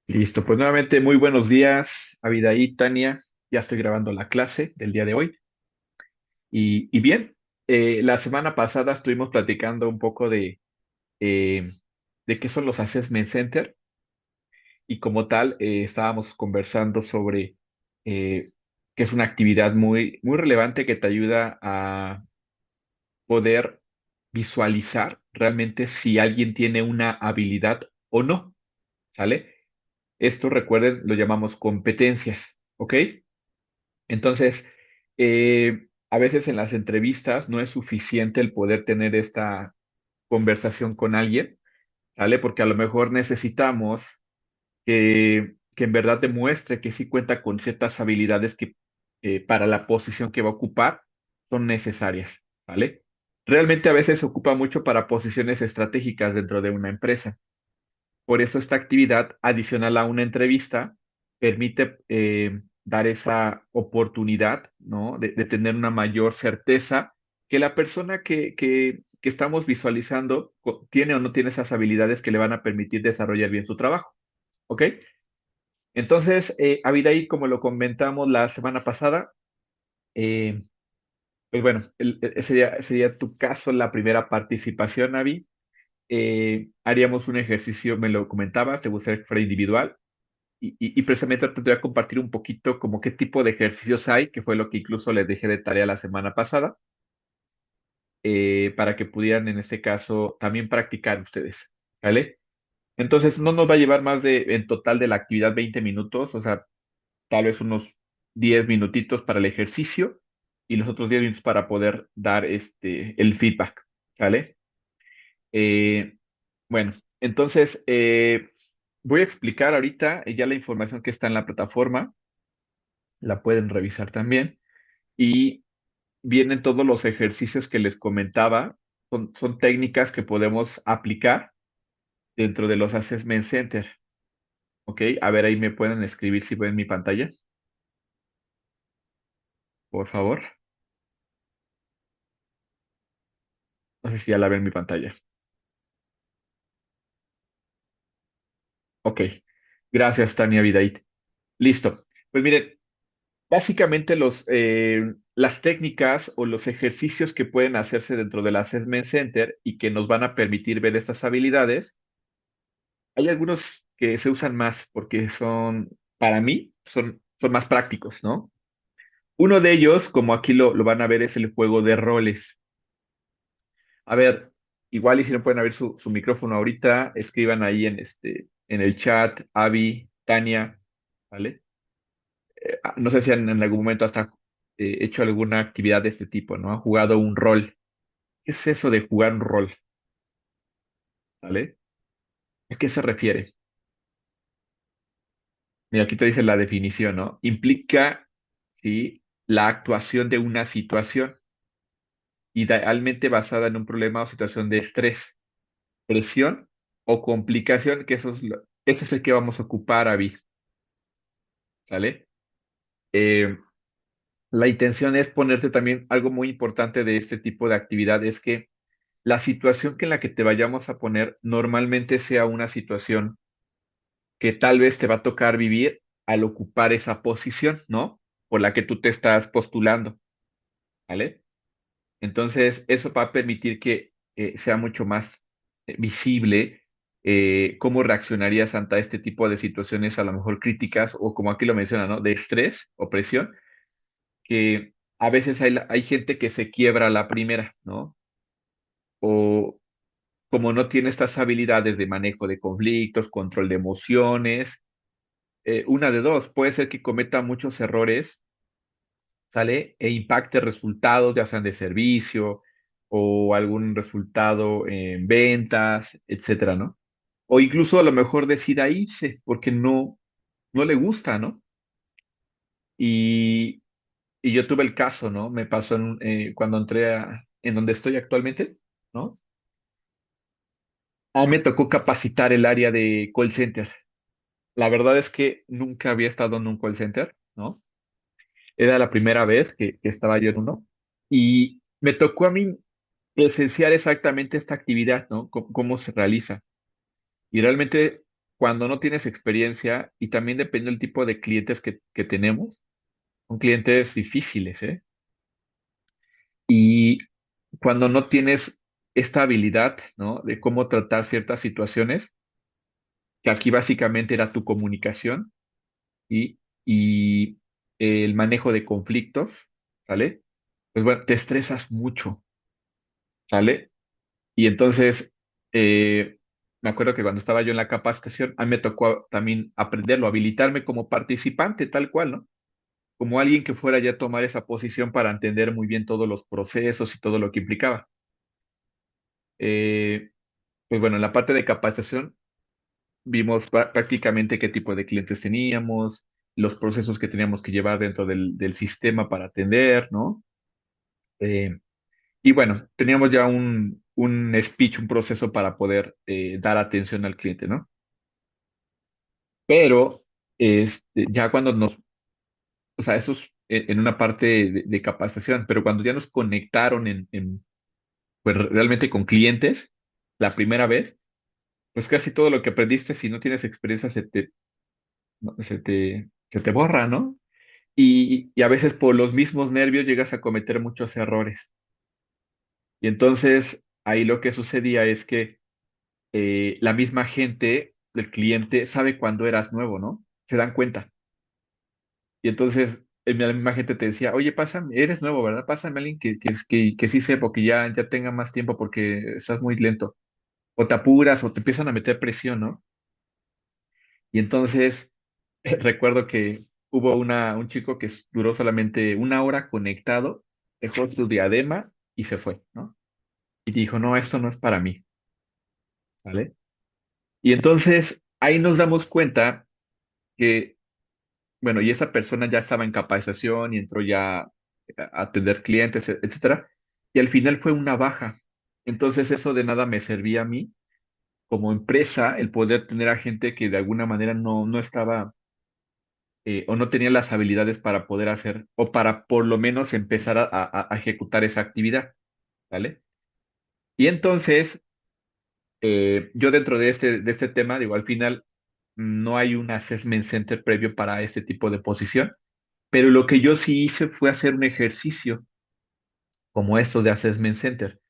Listo, pues nuevamente muy buenos días, Abidaí, Tania. Ya estoy grabando la clase del día de hoy. Y bien, la semana pasada estuvimos platicando un poco eh, de qué son los Assessment Center y como tal estábamos conversando sobre eh, que es una actividad muy relevante que te ayuda a poder visualizar realmente si alguien tiene una habilidad o no, ¿sale? Esto, recuerden, lo llamamos competencias, ¿ok? Entonces, a veces en las entrevistas no es suficiente el poder tener esta conversación con alguien, ¿vale? Porque a lo mejor necesitamos que en verdad demuestre que sí cuenta con ciertas habilidades que para la posición que va a ocupar son necesarias, ¿vale? Realmente a veces se ocupa mucho para posiciones estratégicas dentro de una empresa. Por eso esta actividad adicional a una entrevista permite dar esa oportunidad, ¿no? De tener una mayor certeza que la persona que estamos visualizando tiene o no tiene esas habilidades que le van a permitir desarrollar bien su trabajo, ¿ok? Entonces, Abidaí, como lo comentamos la semana pasada, eh, pues bueno, sería tu caso la primera participación, Avi. Haríamos un ejercicio, me lo comentabas, te gustaría que fuera individual y precisamente te voy a compartir un poquito como qué tipo de ejercicios hay, que fue lo que incluso les dejé de tarea la semana pasada, para que pudieran en este caso también practicar ustedes, ¿vale? Entonces no nos va a llevar más de, en total de la actividad 20 minutos, o sea, tal vez unos 10 minutitos para el ejercicio y los otros 10 minutos para poder dar el feedback, ¿vale? Eh, bueno, entonces voy a explicar ahorita ya la información que está en la plataforma, la pueden revisar también. Y vienen todos los ejercicios que les comentaba. Son técnicas que podemos aplicar dentro de los Assessment Center. ¿Ok? A ver, ahí me pueden escribir si ven mi pantalla, por favor. No sé si ya la ven mi pantalla. Ok. Gracias, Tania Vidait. Listo. Pues miren, básicamente las técnicas o los ejercicios que pueden hacerse dentro del Assessment Center y que nos van a permitir ver estas habilidades. Hay algunos que se usan más porque para mí, son más prácticos, ¿no? Uno de ellos, como aquí lo van a ver, es el juego de roles. A ver, igual y si no pueden abrir su micrófono ahorita, escriban ahí en el chat, Avi, Tania, ¿vale? No sé si en algún momento hasta hecho alguna actividad de este tipo, ¿no? Han jugado un rol. ¿Qué es eso de jugar un rol? ¿Vale? ¿A qué se refiere? Mira, aquí te dice la definición, ¿no? Implica, ¿sí? La actuación de una situación, idealmente basada en un problema o situación de estrés, presión o complicación, que ese es el que vamos a ocupar, Avi, ¿vale? Eh, la intención es ponerte también algo muy importante de este tipo de actividad, es que la situación que en la que te vayamos a poner normalmente sea una situación que tal vez te va a tocar vivir al ocupar esa posición, ¿no? Por la que tú te estás postulando, ¿vale? Entonces, eso va a permitir que sea mucho más visible cómo reaccionarías ante este tipo de situaciones a lo mejor críticas o como aquí lo menciona, ¿no? De estrés o presión, que a veces hay gente que se quiebra a la primera, ¿no? O como no tiene estas habilidades de manejo de conflictos, control de emociones, una de dos, puede ser que cometa muchos errores, ¿sale? E impacte resultados, ya sean de servicio o algún resultado en ventas, etcétera, ¿no? O incluso a lo mejor decida irse porque no le gusta, ¿no? Y, y yo tuve el caso, ¿no? Me pasó cuando entré en donde estoy actualmente, ¿no? A mí me tocó capacitar el área de call center. La verdad es que nunca había estado en un call center, ¿no? Era la primera vez que estaba yo en uno. Y me tocó a mí presenciar exactamente esta actividad, ¿no? Cómo se realiza. Y realmente cuando no tienes experiencia y también depende del tipo de clientes que tenemos, son clientes difíciles, ¿eh? Y cuando no tienes esta habilidad, ¿no? De cómo tratar ciertas situaciones, que aquí básicamente era tu comunicación y el manejo de conflictos, ¿vale? Pues bueno, te estresas mucho, ¿vale? Y entonces, me acuerdo que cuando estaba yo en la capacitación, a mí me tocó también aprenderlo, habilitarme como participante, tal cual, ¿no? Como alguien que fuera ya a tomar esa posición para entender muy bien todos los procesos y todo lo que implicaba. Eh, pues bueno, en la parte de capacitación vimos prácticamente qué tipo de clientes teníamos, los procesos que teníamos que llevar dentro del sistema para atender, ¿no? Eh, y bueno, teníamos ya un speech, un proceso para poder dar atención al cliente, ¿no? Pero ya cuando o sea, eso es en una parte de capacitación, pero cuando ya nos conectaron pues realmente con clientes la primera vez, pues casi todo lo que aprendiste, si no tienes experiencia, no, se te borra, ¿no? Y a veces por los mismos nervios llegas a cometer muchos errores. Y entonces ahí lo que sucedía es que la misma gente, el cliente, sabe cuando eras nuevo, ¿no? Se dan cuenta. Y entonces la misma gente te decía, oye, pásame, eres nuevo, ¿verdad? Pásame a alguien que sí sepa, que ya tenga más tiempo porque estás muy lento. O te apuras o te empiezan a meter presión, ¿no? Y entonces recuerdo que hubo un chico que duró solamente una hora conectado, dejó su diadema y se fue, ¿no? Y dijo, no, esto no es para mí, ¿vale? Y entonces ahí nos damos cuenta que, bueno, y esa persona ya estaba en capacitación y entró ya a atender clientes, etcétera, y al final fue una baja. Entonces eso de nada me servía a mí como empresa el poder tener a gente que de alguna manera no estaba o no tenía las habilidades para poder hacer o para por lo menos empezar a ejecutar esa actividad, ¿vale? Y entonces, yo dentro de este tema, digo, al final no hay un assessment center previo para este tipo de posición, pero lo que yo sí hice fue hacer un ejercicio como estos de assessment center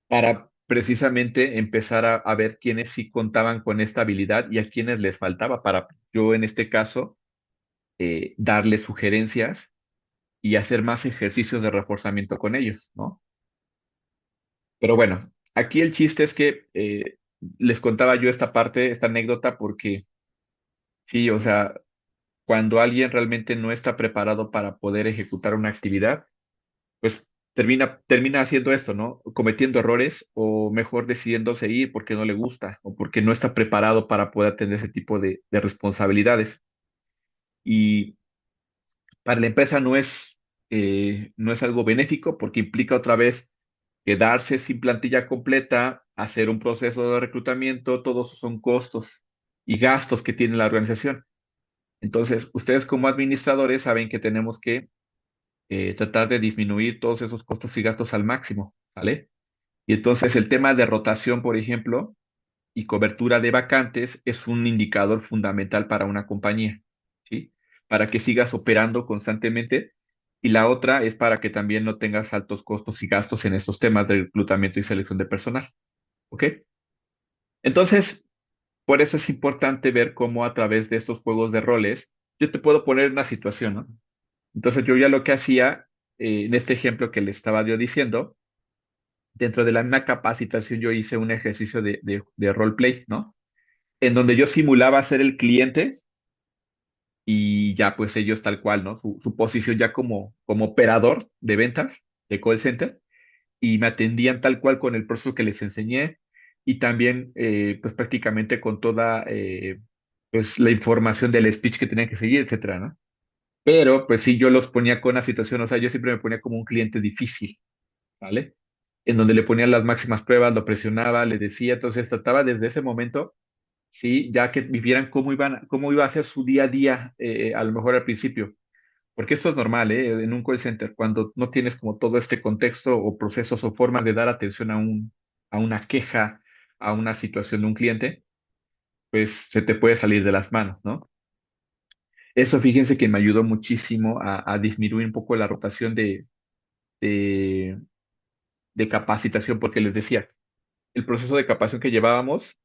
para precisamente empezar a ver quiénes sí contaban con esta habilidad y a quiénes les faltaba para yo en este caso darles sugerencias y hacer más ejercicios de reforzamiento con ellos, ¿no? Pero bueno, aquí el chiste es que les contaba yo esta parte, esta anécdota, porque sí, o sea, cuando alguien realmente no está preparado para poder ejecutar una actividad, pues termina haciendo esto, ¿no? Cometiendo errores o mejor decidiéndose ir porque no le gusta o porque no está preparado para poder tener ese tipo de responsabilidades. Y para la empresa no es algo benéfico porque implica otra vez quedarse sin plantilla completa, hacer un proceso de reclutamiento, todos son costos y gastos que tiene la organización. Entonces, ustedes como administradores saben que tenemos que tratar de disminuir todos esos costos y gastos al máximo, ¿vale? Y entonces el tema de rotación, por ejemplo, y cobertura de vacantes es un indicador fundamental para una compañía, ¿sí? Para que sigas operando constantemente. Y la otra es para que también no tengas altos costos y gastos en estos temas de reclutamiento y selección de personal, ¿ok? Entonces, por eso es importante ver cómo a través de estos juegos de roles, yo te puedo poner una situación, ¿no? Entonces, yo ya lo que hacía, en este ejemplo que le estaba yo diciendo, dentro de la misma capacitación yo hice un ejercicio de roleplay, ¿no? En donde yo simulaba ser el cliente y ya pues ellos tal cual, ¿no? Su posición ya como operador de ventas de call center y me atendían tal cual con el proceso que les enseñé y también pues prácticamente con toda pues la información del speech que tenían que seguir, etcétera, ¿no? Pero pues sí, yo los ponía con una situación, o sea, yo siempre me ponía como un cliente difícil, ¿vale? En donde le ponía las máximas pruebas, lo presionaba, le decía, entonces trataba desde ese momento sí, ya que vivieran cómo iba a ser su día a día, a lo mejor al principio. Porque esto es normal, ¿eh? En un call center, cuando no tienes como todo este contexto o procesos o formas de dar atención a una queja, a una situación de un cliente, pues se te puede salir de las manos, ¿no? Eso fíjense que me ayudó muchísimo a disminuir un poco la rotación de, de capacitación, porque les decía, el proceso de capacitación que llevábamos,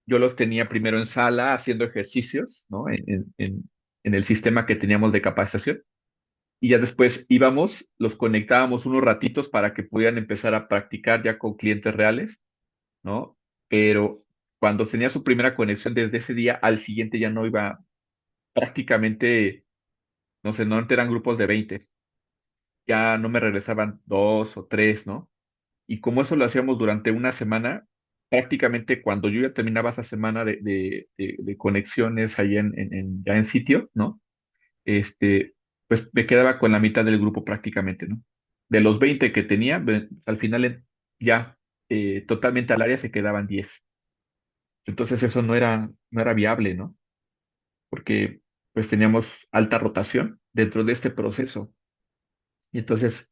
yo los tenía primero en sala haciendo ejercicios, ¿no? En el sistema que teníamos de capacitación. Y ya después íbamos, los conectábamos unos ratitos para que pudieran empezar a practicar ya con clientes reales, ¿no? Pero cuando tenía su primera conexión desde ese día al siguiente ya no iba prácticamente, no sé, no eran grupos de 20, ya no me regresaban dos o tres, ¿no? Y como eso lo hacíamos durante una semana, prácticamente cuando yo ya terminaba esa semana de conexiones ahí ya en sitio, ¿no? Este, pues me quedaba con la mitad del grupo prácticamente, ¿no? De los 20 que tenía, al final ya totalmente al área se quedaban 10. Entonces eso no era viable, ¿no? Porque pues teníamos alta rotación dentro de este proceso. Y entonces,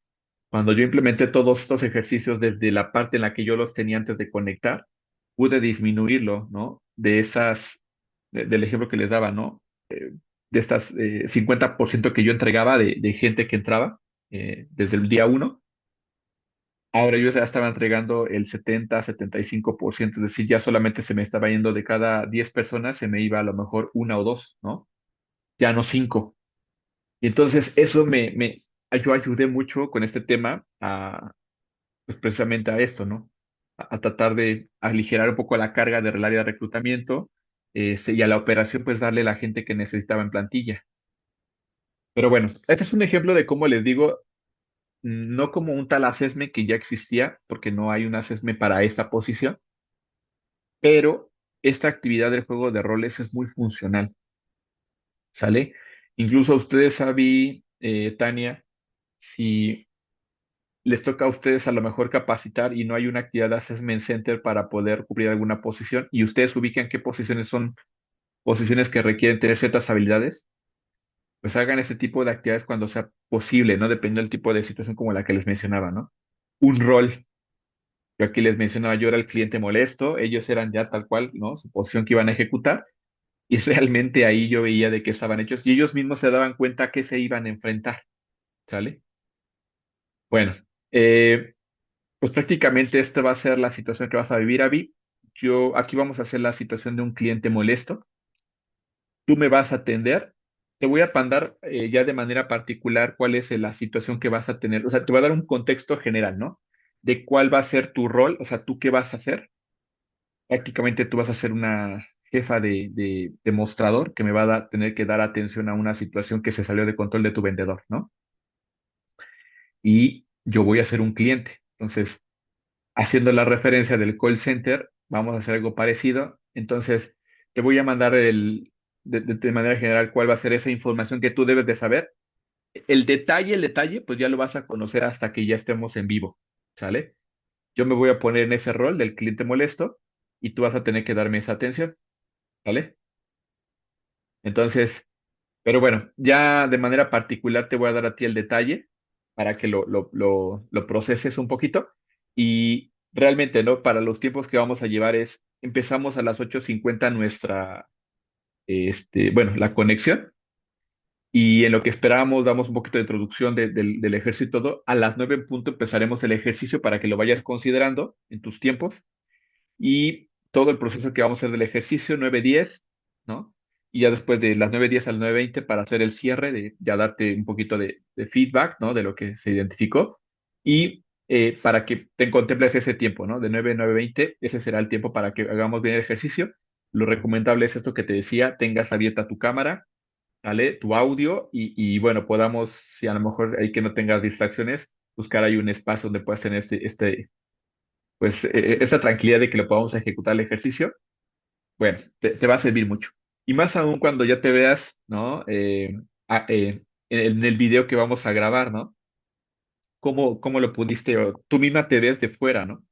cuando yo implementé todos estos ejercicios desde la parte en la que yo los tenía antes de conectar, pude disminuirlo, ¿no? Del ejemplo que les daba, ¿no? De estas 50% que yo entregaba de gente que entraba desde el día uno, ahora yo ya estaba entregando el 70-75%, es decir, ya solamente se me estaba yendo de cada 10 personas, se me iba a lo mejor una o dos, ¿no? Ya no cinco. Y entonces eso yo ayudé mucho con este tema pues precisamente a esto, ¿no? A tratar de aligerar un poco la carga del área de reclutamiento, y a la operación pues darle la gente que necesitaba en plantilla. Pero bueno, este es un ejemplo de cómo les digo, no como un tal assessment que ya existía, porque no hay un assessment para esta posición, pero esta actividad del juego de roles es muy funcional, ¿sale? Incluso a ustedes, Avi, Tania, si les toca a ustedes a lo mejor capacitar y no hay una actividad de assessment center para poder cubrir alguna posición y ustedes ubican qué posiciones son posiciones que requieren tener ciertas habilidades, pues hagan ese tipo de actividades cuando sea posible, ¿no? Depende del tipo de situación como la que les mencionaba, ¿no? Un rol. Yo aquí les mencionaba, yo era el cliente molesto, ellos eran ya tal cual, ¿no? Su posición que iban a ejecutar y realmente ahí yo veía de qué estaban hechos y ellos mismos se daban cuenta que se iban a enfrentar, ¿sale? Bueno, pues prácticamente esta va a ser la situación que vas a vivir, Avi. Aquí vamos a hacer la situación de un cliente molesto. Tú me vas a atender. Te voy a mandar ya de manera particular cuál es la situación que vas a tener. O sea, te voy a dar un contexto general, ¿no? De cuál va a ser tu rol, o sea, tú qué vas a hacer. Prácticamente tú vas a ser una jefa de mostrador que me va a tener que dar atención a una situación que se salió de control de tu vendedor, ¿no? Y yo voy a ser un cliente. Entonces, haciendo la referencia del call center, vamos a hacer algo parecido. Entonces, te voy a mandar de manera general cuál va a ser esa información que tú debes de saber. El detalle, pues ya lo vas a conocer hasta que ya estemos en vivo, ¿sale? Yo me voy a poner en ese rol del cliente molesto y tú vas a tener que darme esa atención, ¿vale? Entonces, pero bueno, ya de manera particular te voy a dar a ti el detalle para que lo proceses un poquito. Y realmente, ¿no? Para los tiempos que vamos a llevar empezamos a las 8:50 bueno, la conexión. Y en lo que esperábamos, damos un poquito de introducción del ejercicio y todo. A las 9 en punto empezaremos el ejercicio para que lo vayas considerando en tus tiempos y todo el proceso que vamos a hacer del ejercicio, 9:10, ¿no? Y ya después de las 9:10 al 9:20 para hacer el cierre, ya darte un poquito de feedback, ¿no? De lo que se identificó. Y para que te contemples ese tiempo, ¿no? De 9 a 9:20, ese será el tiempo para que hagamos bien el ejercicio. Lo recomendable es esto que te decía, tengas abierta tu cámara, ¿vale? Tu audio y bueno, podamos, si a lo mejor hay que no tengas distracciones, buscar ahí un espacio donde puedas tener pues esa tranquilidad de que lo podamos ejecutar el ejercicio, bueno, te va a servir mucho. Y más aún cuando ya te veas, ¿no? En el video que vamos a grabar, ¿no? ¿Cómo lo pudiste, o tú misma te ves de fuera, ¿no?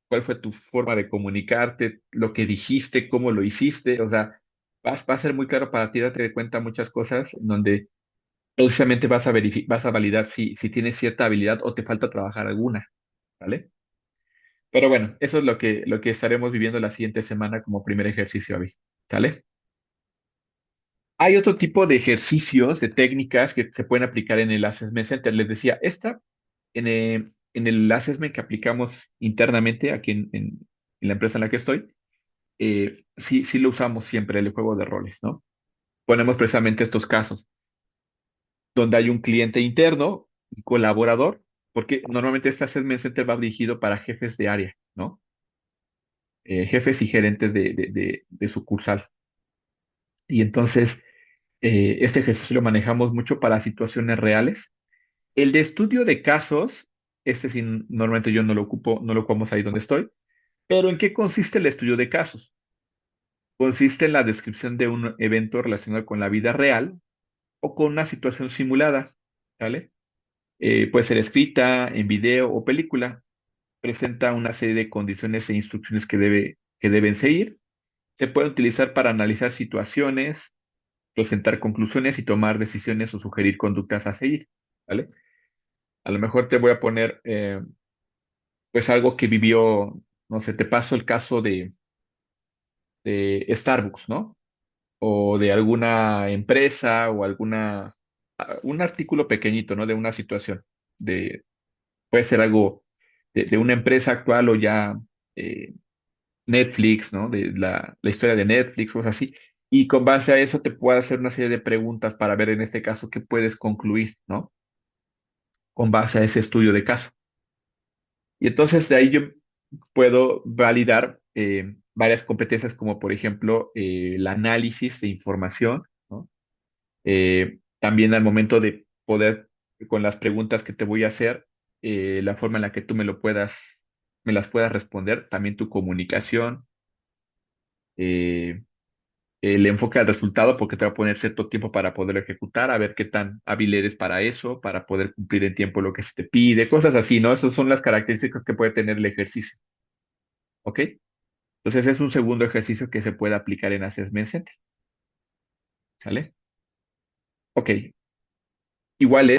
¿Cuál fue tu forma de comunicarte, lo que dijiste, cómo lo hiciste? O sea, va a ser muy claro para ti darte cuenta muchas cosas en donde precisamente vas a validar si tienes cierta habilidad o te falta trabajar alguna, ¿vale? Pero bueno, eso es lo que estaremos viviendo la siguiente semana como primer ejercicio, Avi. ¿Sale? Hay otro tipo de ejercicios, de técnicas que se pueden aplicar en el Assessment Center. Les decía, en el Assessment que aplicamos internamente aquí en la empresa en la que estoy, sí, sí lo usamos siempre, el juego de roles, ¿no? Ponemos precisamente estos casos, donde hay un cliente interno, un colaborador, porque normalmente este Assessment Center va dirigido para jefes de área, ¿no? Jefes y gerentes de sucursal. Y entonces, este ejercicio lo manejamos mucho para situaciones reales. El de estudio de casos, este sí, normalmente yo no lo ocupo, no lo ocupamos ahí donde estoy, pero ¿en qué consiste el estudio de casos? Consiste en la descripción de un evento relacionado con la vida real o con una situación simulada, ¿vale? Puede ser escrita, en video o película. Presenta una serie de condiciones e instrucciones que deben seguir. Se puede utilizar para analizar situaciones, presentar conclusiones y tomar decisiones o sugerir conductas a seguir, ¿vale? A lo mejor te voy a poner, pues algo que vivió, no sé, te paso el caso de Starbucks, ¿no? O de alguna empresa o un artículo pequeñito, ¿no? De una situación, puede ser algo de una empresa actual o ya eh, Netflix, ¿no? De la historia de Netflix, cosas así. Y con base a eso te puedo hacer una serie de preguntas para ver en este caso qué puedes concluir, ¿no? Con base a ese estudio de caso. Y entonces de ahí yo puedo validar varias competencias como por ejemplo el análisis de información, ¿no? También al momento de poder, con las preguntas que te voy a hacer, la forma en la que tú me las puedas responder, también tu comunicación, eh, el enfoque al resultado, porque te va a poner cierto tiempo para poder ejecutar, a ver qué tan hábil eres para eso, para poder cumplir en tiempo lo que se te pide, cosas así, ¿no? Esas son las características que puede tener el ejercicio, ¿ok? Entonces es un segundo ejercicio que se puede aplicar en Assessment Center, ¿sale? Ok, igual,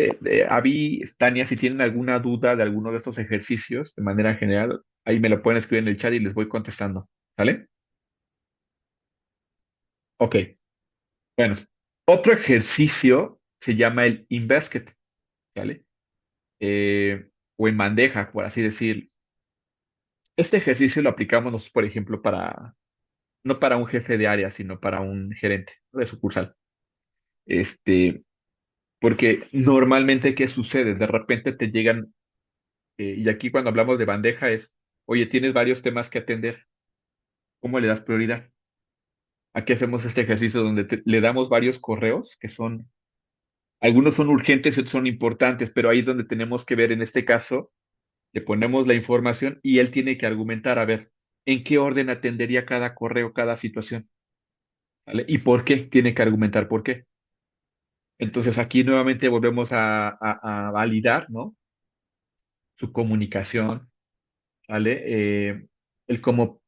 Avi, Tania, si tienen alguna duda de alguno de estos ejercicios de manera general, ahí me lo pueden escribir en el chat y les voy contestando, ¿sale? Ok, bueno, otro ejercicio se llama el InVested, ¿vale? O en bandeja, por así decir. Este ejercicio lo aplicamos nosotros, por ejemplo, no para un jefe de área, sino para un gerente de sucursal. Este, porque normalmente, ¿qué sucede? De repente te llegan, y aquí cuando hablamos de bandeja es, oye, tienes varios temas que atender, ¿cómo le das prioridad? Aquí hacemos este ejercicio donde le damos varios correos que son, algunos son urgentes y otros son importantes, pero ahí es donde tenemos que ver, en este caso, le ponemos la información y él tiene que argumentar, a ver, ¿en qué orden atendería cada correo, cada situación? ¿Vale? ¿Y por qué? Tiene que argumentar por qué. Entonces aquí nuevamente volvemos a validar, ¿no? Su comunicación, ¿vale? El cómo,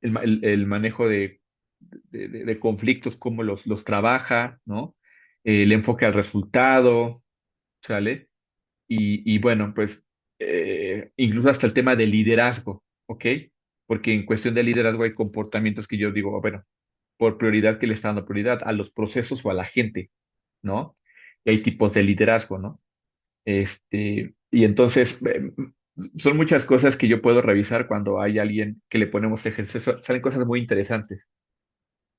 el manejo de conflictos, cómo los trabaja, ¿no? El enfoque al resultado, ¿sale? Y bueno, pues incluso hasta el tema de liderazgo, ¿ok? Porque en cuestión de liderazgo hay comportamientos que yo digo, bueno, por prioridad que le está dando prioridad a los procesos o a la gente, ¿no? Y hay tipos de liderazgo, ¿no? Y entonces son muchas cosas que yo puedo revisar cuando hay alguien que le ponemos ejercicio. Salen cosas muy interesantes.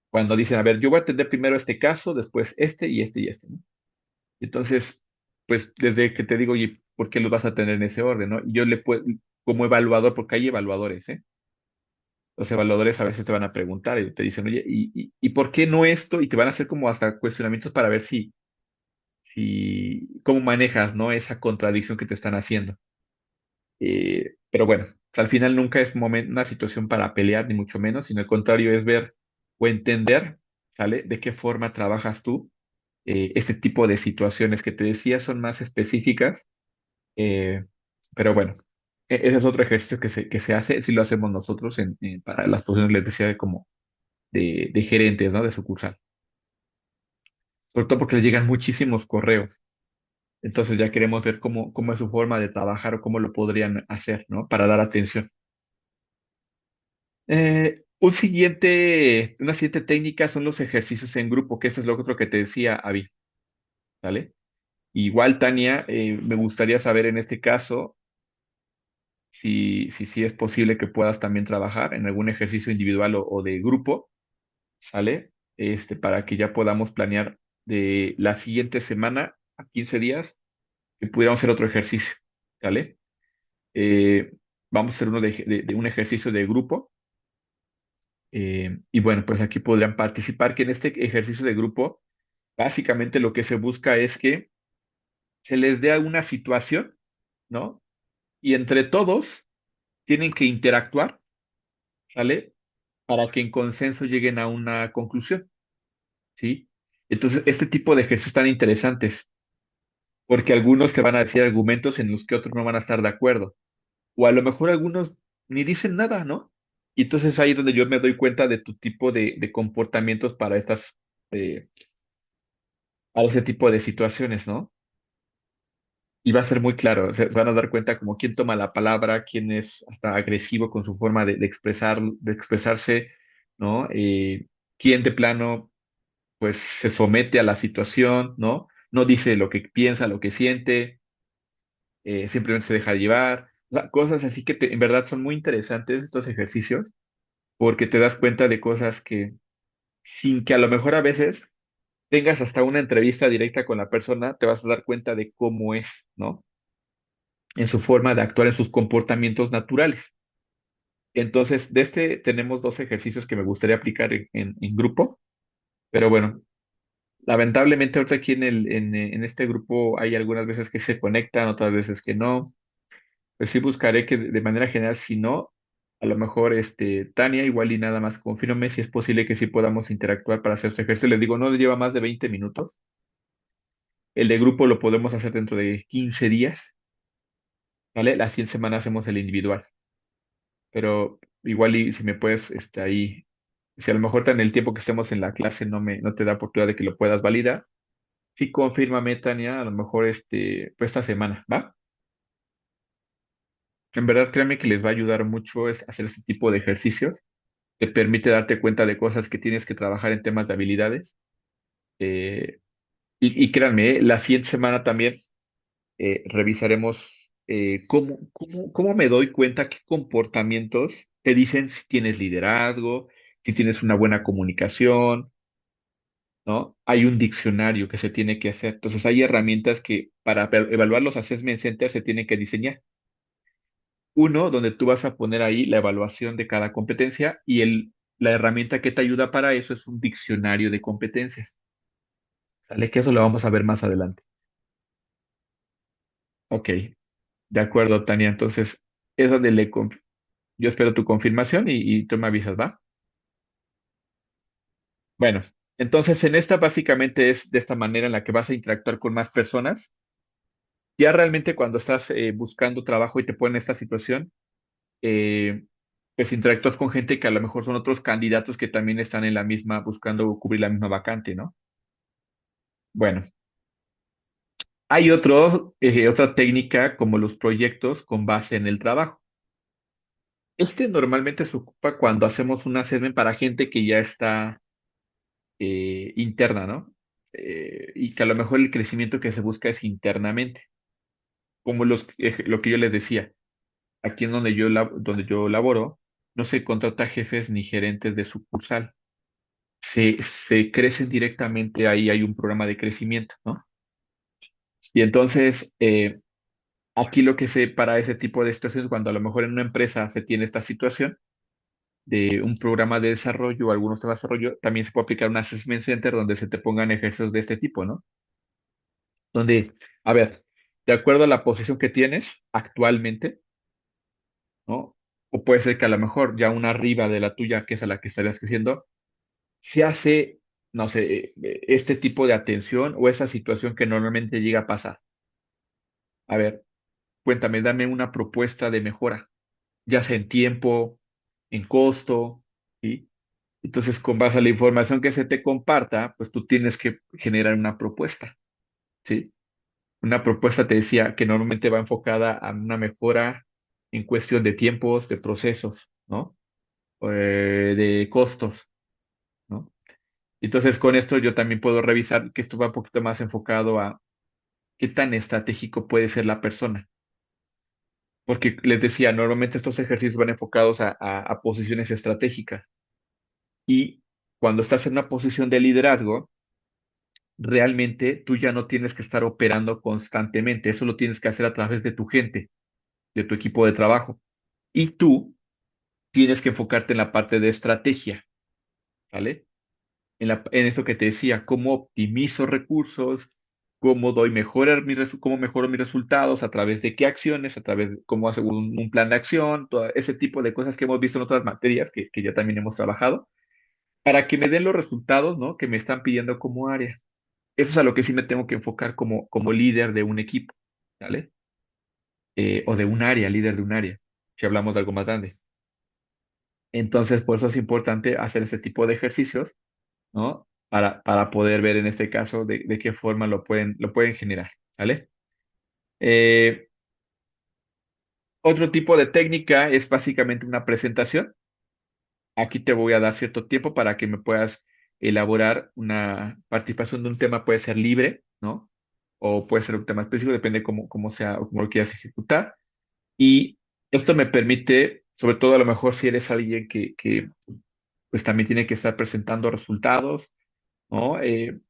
Cuando dicen, a ver, yo voy a atender primero este caso, después este y este y este, ¿no? Entonces, pues desde que te digo, oye, ¿por qué los vas a tener en ese orden, no? Y yo le puedo, como evaluador, porque hay evaluadores, ¿eh? Los evaluadores a veces te van a preguntar y te dicen, oye, ¿y por qué no esto? Y te van a hacer como hasta cuestionamientos para ver cómo manejas, ¿no? Esa contradicción que te están haciendo. Pero bueno, al final nunca es una situación para pelear, ni mucho menos, sino al contrario, es ver o entender, ¿sale? De qué forma trabajas tú. Este tipo de situaciones que te decía son más específicas, eh, pero bueno, ese es otro ejercicio que se hace, si lo hacemos nosotros para las posiciones, les decía, como de gerentes, ¿no? De sucursal. Sobre todo porque les llegan muchísimos correos. Entonces ya queremos ver cómo es su forma de trabajar o cómo lo podrían hacer, ¿no? Para dar atención. Una siguiente técnica son los ejercicios en grupo, que eso es lo otro que te decía, Avi, ¿vale? Igual, Tania, me gustaría saber en este caso si es posible que puedas también trabajar en algún ejercicio individual o de grupo, ¿sale? Para que ya podamos planear de la siguiente semana a 15 días que pudiéramos hacer otro ejercicio, ¿vale? Eh, Vamos a hacer uno de un ejercicio de grupo. Y bueno, pues aquí podrían participar, que en este ejercicio de grupo, básicamente lo que se busca es que se les dé una situación, ¿no? Y entre todos tienen que interactuar, ¿sale? Para que en consenso lleguen a una conclusión, ¿sí? Entonces, este tipo de ejercicios están interesantes, porque algunos te van a decir argumentos en los que otros no van a estar de acuerdo, o a lo mejor algunos ni dicen nada, ¿no? Y entonces ahí es donde yo me doy cuenta de tu tipo de comportamientos eh, para ese tipo de situaciones, ¿no? Y va a ser muy claro, se van a dar cuenta como quién toma la palabra, quién es hasta agresivo con su forma de expresarse, ¿no? Quién de plano, pues, se somete a la situación, ¿no? No dice lo que piensa, lo que siente, simplemente se deja llevar. O sea, cosas así que en verdad son muy interesantes estos ejercicios, porque te das cuenta de cosas que, sin que a lo mejor a veces tengas hasta una entrevista directa con la persona, te vas a dar cuenta de cómo es, ¿no? En su forma de actuar, en sus comportamientos naturales. Entonces, de este tenemos dos ejercicios que me gustaría aplicar en grupo, pero bueno, lamentablemente ahorita aquí en este grupo hay algunas veces que se conectan, otras veces que no. Pues sí buscaré que de manera general, si no, a lo mejor Tania, igual y nada más, confírmame si es posible que sí podamos interactuar para hacer su ejercicio. Les digo, no les lleva más de 20 minutos. El de grupo lo podemos hacer dentro de 15 días, ¿vale? La siguiente semana hacemos el individual. Pero igual y si me puedes, ahí, si a lo mejor en el tiempo que estemos en la clase no te da oportunidad de que lo puedas validar, sí confírmame, Tania, a lo mejor pues esta semana, ¿va? En verdad, créeme que les va a ayudar mucho hacer este tipo de ejercicios. Te permite darte cuenta de cosas que tienes que trabajar en temas de habilidades. eh, y créanme, la siguiente semana también revisaremos cómo me doy cuenta, qué comportamientos te dicen si tienes liderazgo, si tienes una buena comunicación, ¿no? Hay un diccionario que se tiene que hacer. Entonces, hay herramientas que para evaluar los assessment centers se tienen que diseñar. Uno, donde tú vas a poner ahí la evaluación de cada competencia y la herramienta que te ayuda para eso es un diccionario de competencias. ¿Sale? Que eso lo vamos a ver más adelante. Ok, de acuerdo, Tania. Entonces, eso de yo espero tu confirmación y tú me avisas, ¿va? Bueno, entonces en esta básicamente es de esta manera en la que vas a interactuar con más personas. Ya realmente cuando estás buscando trabajo y te ponen en esta situación, eh, pues interactúas con gente que a lo mejor son otros candidatos que también están en la misma, buscando cubrir la misma vacante, ¿no? Bueno, hay otra técnica como los proyectos con base en el trabajo. Normalmente se ocupa cuando hacemos un assessment para gente que ya está interna, ¿no? Y que a lo mejor el crecimiento que se busca es internamente, como lo que yo les decía, aquí en donde yo laboro, no se contrata jefes ni gerentes de sucursal, se crecen directamente, ahí hay un programa de crecimiento, ¿no? Y entonces, aquí lo que se para ese tipo de situaciones, cuando a lo mejor en una empresa se tiene esta situación, de un programa de desarrollo o algunos de desarrollo, también se puede aplicar un assessment center donde se te pongan ejercicios de este tipo, ¿no? Donde, a ver, de acuerdo a la posición que tienes actualmente, ¿no? O puede ser que a lo mejor ya una arriba de la tuya, que es a la que estarías creciendo, se hace, no sé, este tipo de atención o esa situación que normalmente llega a pasar. A ver, cuéntame, dame una propuesta de mejora, ya sea en tiempo, en costo, ¿sí? Entonces, con base a la información que se te comparta, pues tú tienes que generar una propuesta, ¿sí? Una propuesta, te decía, que normalmente va enfocada a una mejora en cuestión de tiempos, de procesos, ¿no? de costos, ¿no? Entonces, con esto yo también puedo revisar que esto va un poquito más enfocado a qué tan estratégico puede ser la persona. Porque les decía, normalmente estos ejercicios van enfocados a posiciones estratégicas. Y cuando estás en una posición de liderazgo, realmente tú ya no tienes que estar operando constantemente. Eso lo tienes que hacer a través de tu gente, de tu equipo de trabajo. Y tú tienes que enfocarte en la parte de estrategia, ¿vale? En eso que te decía, cómo optimizo recursos, cómo doy cómo mejoro mis resultados, a través de qué acciones, a través de cómo hago un plan de acción, todo ese tipo de cosas que hemos visto en otras materias que ya también hemos trabajado, para que me den los resultados, ¿no? Que me están pidiendo como área. Eso es a lo que sí me tengo que enfocar como líder de un equipo, ¿vale? O de un área, líder de un área, si hablamos de algo más grande. Entonces, por eso es importante hacer este tipo de ejercicios, ¿no? Para poder ver en este caso de qué forma lo pueden generar, ¿vale? Eh, Otro tipo de técnica es básicamente una presentación. Aquí te voy a dar cierto tiempo para que me puedas elaborar una participación de un tema, puede ser libre, ¿no? O puede ser un tema específico, depende cómo sea o cómo lo quieras ejecutar. Y esto me permite, sobre todo a lo mejor si eres alguien que pues también tiene que estar presentando resultados, ¿no?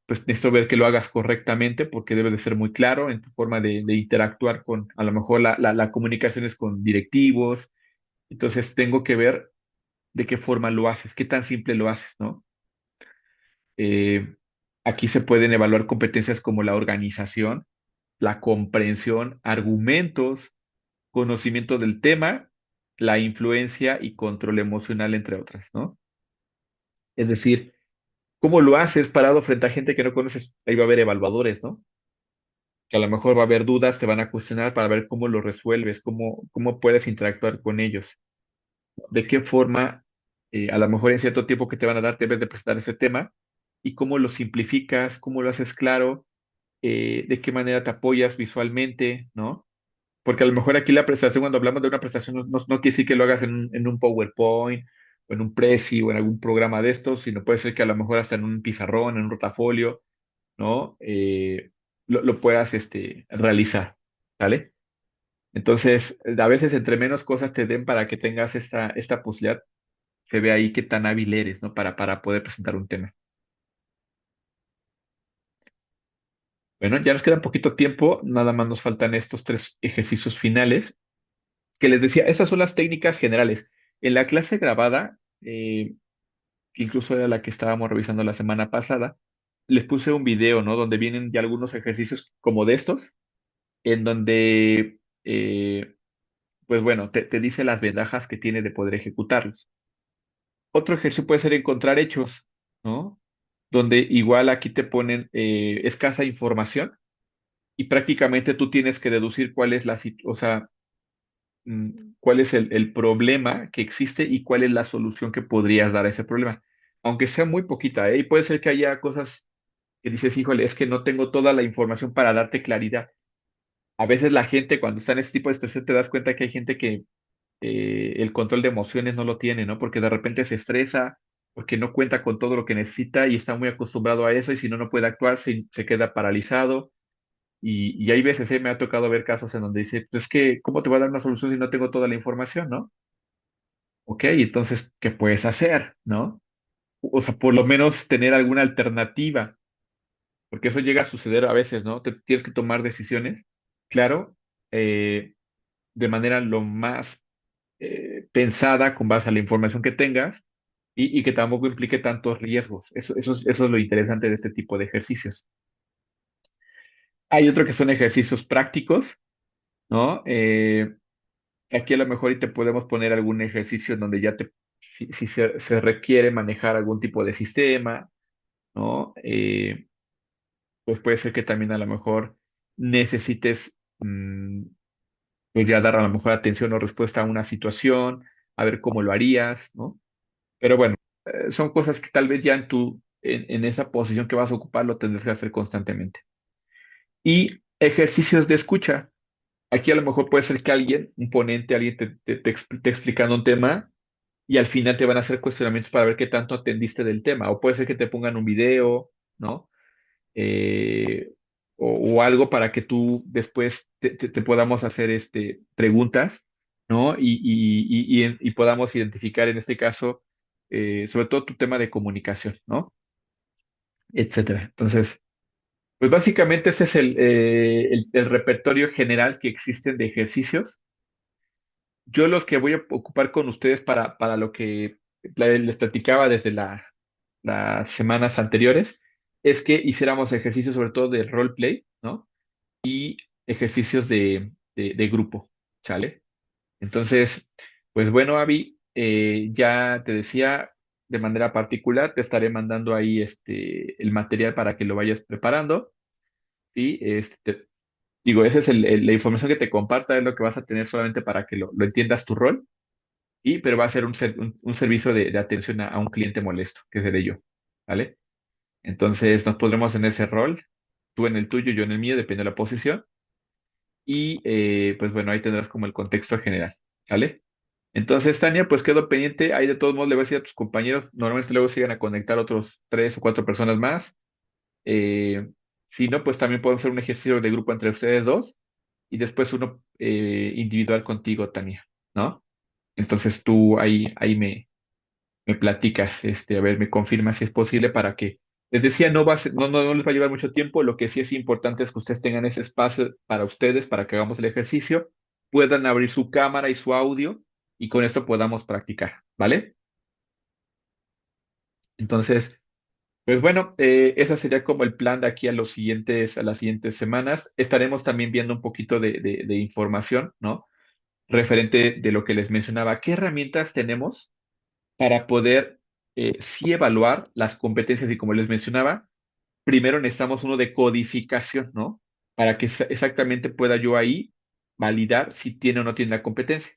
Pues necesito ver que lo hagas correctamente porque debe de ser muy claro en tu forma de interactuar con, a lo mejor la comunicación es con directivos, entonces tengo que ver de qué forma lo haces, qué tan simple lo haces, ¿no? Eh, Aquí se pueden evaluar competencias como la organización, la comprensión, argumentos, conocimiento del tema, la influencia y control emocional, entre otras, ¿no? Es decir, ¿cómo lo haces parado frente a gente que no conoces? Ahí va a haber evaluadores, ¿no? Que a lo mejor va a haber dudas, te van a cuestionar para ver cómo lo resuelves, cómo puedes interactuar con ellos, de qué forma, a lo mejor en cierto tiempo que te van a dar, debes de presentar ese tema y cómo lo simplificas, cómo lo haces claro, de qué manera te apoyas visualmente, ¿no? Porque a lo mejor aquí la prestación, cuando hablamos de una prestación, no quiere decir que lo hagas en un PowerPoint o en un Prezi o en algún programa de estos, sino puede ser que a lo mejor hasta en un pizarrón, en un rotafolio, ¿no? Lo puedas realizar, ¿vale? Entonces, a veces entre menos cosas te den para que tengas esta posibilidad, se ve ahí qué tan hábil eres, ¿no? Para poder presentar un tema. Bueno, ya nos queda poquito tiempo, nada más nos faltan estos tres ejercicios finales, que les decía, esas son las técnicas generales. En la clase grabada, que incluso era la que estábamos revisando la semana pasada, les puse un video, ¿no? Donde vienen ya algunos ejercicios como de estos, en donde, pues bueno, te dice las ventajas que tiene de poder ejecutarlos. Otro ejercicio puede ser encontrar hechos, ¿no? Donde igual aquí te ponen escasa información y prácticamente tú tienes que deducir cuál es o sea, cuál es el problema que existe y cuál es la solución que podrías dar a ese problema. Aunque sea muy poquita, ¿eh? Y puede ser que haya cosas que dices, híjole, es que no tengo toda la información para darte claridad. A veces la gente cuando está en este tipo de situación te das cuenta que hay gente que el control de emociones no lo tiene, ¿no? Porque de repente se estresa, porque no cuenta con todo lo que necesita y está muy acostumbrado a eso y si no, no puede actuar, se queda paralizado. Y hay veces, me ha tocado ver casos en donde dice, pues es que, ¿cómo te voy a dar una solución si no tengo toda la información, ¿no? Ok, entonces, ¿qué puedes hacer, ¿no? O sea, por lo menos tener alguna alternativa, porque eso llega a suceder a veces, ¿no? Tienes que tomar decisiones, claro, eh, de manera lo más pensada con base a la información que tengas y que tampoco implique tantos riesgos. Eso es lo interesante de este tipo de ejercicios. Hay otro que son ejercicios prácticos, ¿no? Aquí a lo mejor y te podemos poner algún ejercicio en donde si se requiere manejar algún tipo de sistema, ¿no? Pues puede ser que también a lo mejor necesites, pues ya dar a lo mejor atención o respuesta a una situación, a ver cómo lo harías, ¿no? Pero bueno, son cosas que tal vez ya en esa posición que vas a ocupar lo tendrás que hacer constantemente. Y ejercicios de escucha. Aquí a lo mejor puede ser que alguien, un ponente, alguien te explicando un tema y al final te van a hacer cuestionamientos para ver qué tanto atendiste del tema. O puede ser que te pongan un video, ¿no? Eh, o algo para que tú después te podamos hacer preguntas, ¿no? Y podamos identificar en este caso, sobre todo tu tema de comunicación, ¿no? Etcétera. Entonces, pues básicamente ese es el repertorio general que existen de ejercicios. Yo los que voy a ocupar con ustedes para lo que les platicaba desde las semanas anteriores es que hiciéramos ejercicios sobre todo de roleplay, ¿no? Y ejercicios de grupo, ¿sale? Entonces, pues bueno, Avi, ya te decía de manera particular, te estaré mandando ahí el material para que lo vayas preparando. Y digo, esa es la información que te comparta, es lo que vas a tener solamente para que lo entiendas tu rol. Pero va a ser un servicio de atención a un cliente molesto, que seré yo, ¿vale? Entonces nos pondremos en ese rol, tú en el tuyo, yo en el mío, depende de la posición. Y pues bueno, ahí tendrás como el contexto general, ¿vale? Entonces, Tania, pues quedo pendiente. Ahí de todos modos le voy a decir a tus compañeros, normalmente luego siguen a conectar otros 3 o 4 personas más. Eh, si no, pues también podemos hacer un ejercicio de grupo entre ustedes dos y después uno individual contigo, Tania, ¿no? Entonces tú ahí me platicas, a ver, me confirmas si es posible para que, les decía, no les va a llevar mucho tiempo, lo que sí es importante es que ustedes tengan ese espacio para ustedes, para que hagamos el ejercicio, puedan abrir su cámara y su audio y con esto podamos practicar, ¿vale? Entonces, pues bueno, ese sería como el plan de aquí a las siguientes semanas. Estaremos también viendo un poquito de información, ¿no? Referente de lo que les mencionaba. ¿Qué herramientas tenemos para poder sí evaluar las competencias? Y como les mencionaba, primero necesitamos uno de codificación, ¿no? Para que exactamente pueda yo ahí validar si tiene o no tiene la competencia.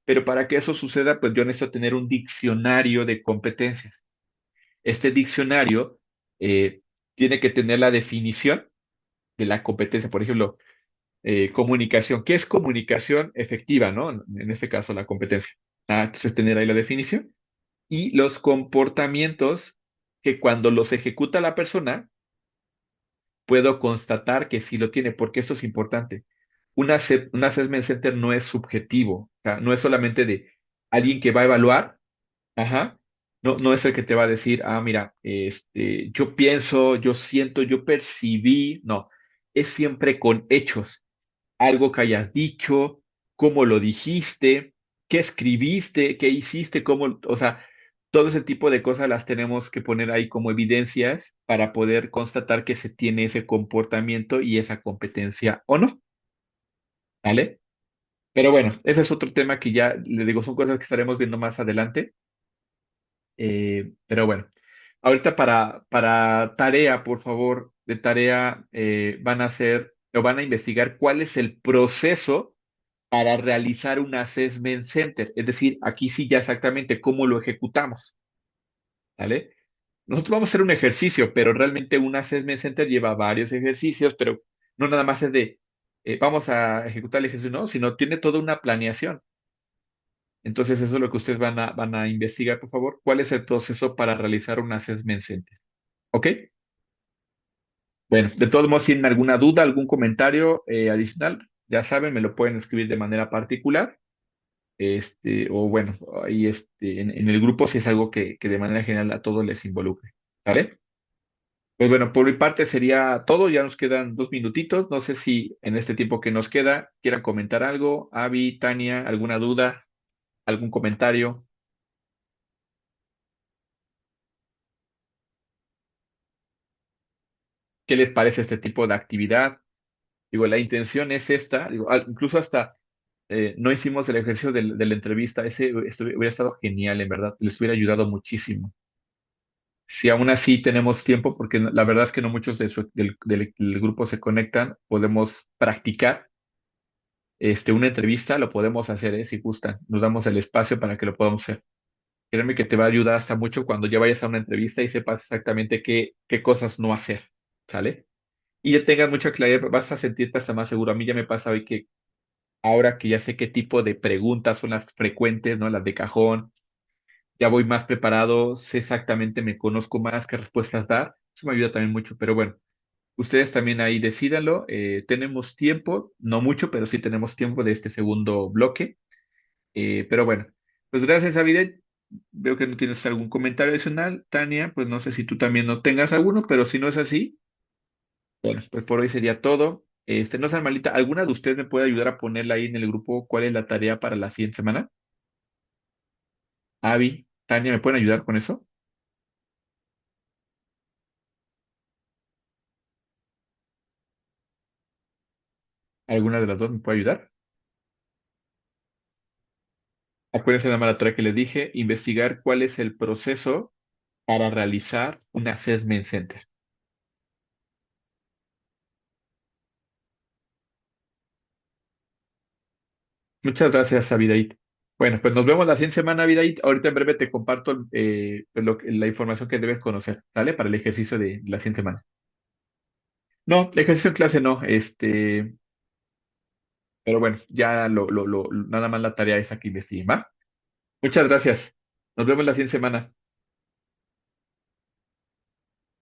Pero para que eso suceda, pues yo necesito tener un diccionario de competencias. Este diccionario eh, tiene que tener la definición de la competencia. Por ejemplo, comunicación. ¿Qué es comunicación efectiva, no? En este caso, la competencia. Entonces, tener ahí la definición y los comportamientos que cuando los ejecuta la persona, puedo constatar que sí lo tiene, porque esto es importante. Un assessment center no es subjetivo, o sea, no es solamente de alguien que va a evaluar, ajá, no es el que te va a decir, mira, yo pienso, yo siento, yo percibí, no, es siempre con hechos, algo que hayas dicho, cómo lo dijiste, qué escribiste, qué hiciste, cómo, o sea, todo ese tipo de cosas las tenemos que poner ahí como evidencias para poder constatar que se tiene ese comportamiento y esa competencia o no, ¿vale? Pero bueno, ese es otro tema que ya, le digo, son cosas que estaremos viendo más adelante. Pero bueno, ahorita para tarea, por favor, de tarea, van a hacer o van a investigar cuál es el proceso para realizar un assessment center. Es decir, aquí sí ya exactamente cómo lo ejecutamos, ¿vale? Nosotros vamos a hacer un ejercicio, pero realmente un assessment center lleva varios ejercicios, pero no nada más es de vamos a ejecutar el ejercicio, no, sino tiene toda una planeación. Entonces, eso es lo que ustedes van a investigar, por favor. ¿Cuál es el proceso para realizar un assessment center? ¿Ok? Bueno, de todos modos, si tienen alguna duda, algún comentario adicional, ya saben, me lo pueden escribir de manera particular. O bueno, ahí en el grupo si es algo que de manera general a todos les involucre. ¿Vale? Pues bueno, por mi parte sería todo. Ya nos quedan 2 minutitos. No sé si en este tiempo que nos queda quieran comentar algo. Avi, Tania, alguna duda, algún comentario. ¿Qué les parece este tipo de actividad? Digo, la intención es esta. Digo, incluso hasta no hicimos el ejercicio de la entrevista. Ese hubiera estado genial, en verdad. Les hubiera ayudado muchísimo. Si aún así tenemos tiempo, porque la verdad es que no muchos del grupo se conectan, podemos practicar una entrevista, lo podemos hacer, si gustan. Nos damos el espacio para que lo podamos hacer. Créeme que te va a ayudar hasta mucho cuando ya vayas a una entrevista y sepas exactamente qué cosas no hacer, ¿sale? Y ya tengas mucha claridad, vas a sentirte hasta más seguro. A mí ya me pasa hoy que ahora que ya sé qué tipo de preguntas son las frecuentes, ¿no? Las de cajón, ya voy más preparado, sé exactamente, me conozco más qué respuestas dar. Eso me ayuda también mucho, pero bueno, ustedes también ahí decídanlo. Tenemos tiempo, no mucho, pero sí tenemos tiempo de este segundo bloque. Pero bueno, pues gracias, David. Veo que no tienes algún comentario adicional. Tania, pues no sé si tú también no tengas alguno, pero si no es así, bueno, pues por hoy sería todo. No sean malita, ¿alguna de ustedes me puede ayudar a ponerla ahí en el grupo cuál es la tarea para la siguiente semana? Avi, Tania, ¿me pueden ayudar con eso? ¿Alguna de las dos me puede ayudar? Acuérdense de la mala tarea que les dije, investigar cuál es el proceso para realizar un assessment center. Muchas gracias, Avidaí. Bueno, pues nos vemos la siguiente semana, Avidaí. Ahorita en breve te comparto pues la información que debes conocer, ¿vale? Para el ejercicio de la siguiente semana. No, ejercicio en clase no, pero bueno, ya nada más la tarea esa que investiguen, ¿va? Muchas gracias. Nos vemos la siguiente semana.